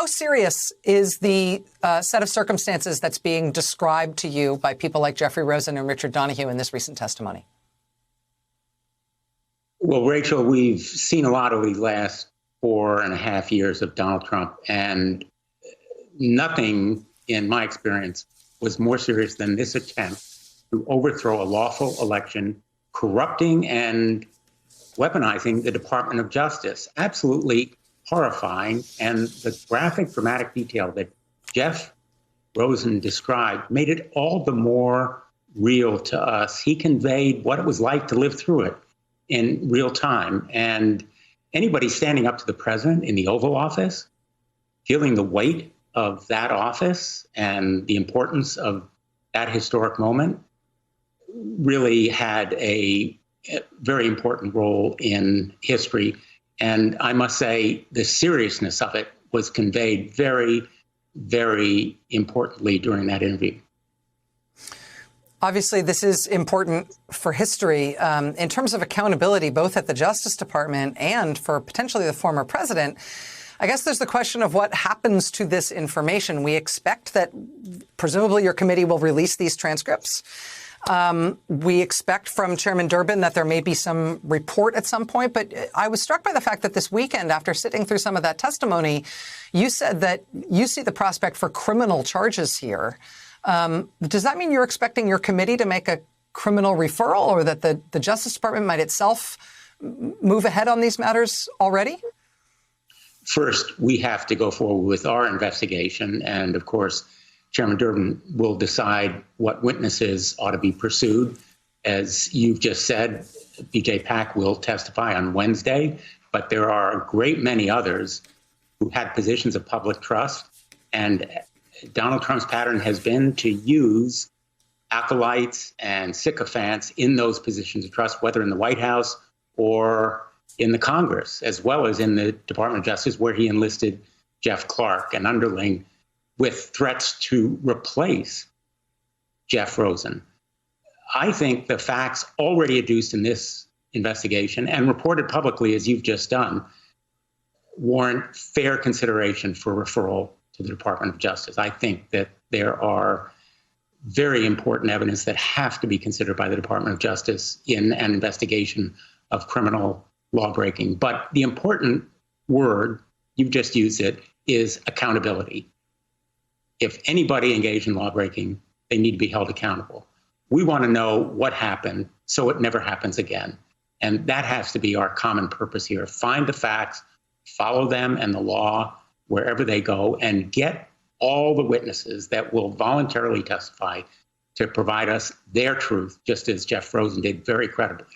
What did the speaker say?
How serious is the set of circumstances that's being described to you by people like Jeffrey Rosen and Richard Donoghue in this recent testimony? Well, Rachel, we've seen a lot over the last 4.5 years of Donald Trump, and nothing, in my experience, was more serious than this attempt to overthrow a lawful election, corrupting and weaponizing the Department of Justice. Absolutely horrifying. And the graphic, dramatic detail that Jeff Rosen described made it all the more real to us. He conveyed what it was like to live through it in real time. And anybody standing up to the president in the Oval Office, feeling the weight of that office and the importance of that historic moment, really had a very important role in history. And I must say the seriousness of it was conveyed very, very importantly during that interview. Obviously, this is important for history. In terms of accountability, both at the Justice Department and for potentially the former president, I guess there's the question of what happens to this information. We expect that presumably your committee will release these transcripts. We expect from Chairman Durbin that there may be some report at some point. But I was struck by the fact that this weekend, after sitting through some of that testimony, you said that you see the prospect for criminal charges here. Does that mean you're expecting your committee to make a criminal referral, or that the Justice Department might itself move ahead on these matters already? First, we have to go forward with our investigation. And of course, Chairman Durbin will decide what witnesses ought to be pursued. As you've just said, BJ Pak will testify on Wednesday, but there are a great many others who had positions of public trust. And Donald Trump's pattern has been to use acolytes and sycophants in those positions of trust, whether in the White House or in the Congress, as well as in the Department of Justice, where he enlisted Jeff Clark, an underling, with threats to replace Jeff Rosen. I think the facts already adduced in this investigation and reported publicly, as you've just done, warrant fair consideration for referral to the Department of Justice. I think that there are very important evidence that have to be considered by the Department of Justice in an investigation of criminal lawbreaking. But the important word, you've just used it, is accountability. If anybody engaged in lawbreaking, they need to be held accountable. We want to know what happened so it never happens again. And that has to be our common purpose here. Find the facts, follow them and the law wherever they go, and get all the witnesses that will voluntarily testify to provide us their truth, just as Jeff Rosen did very credibly.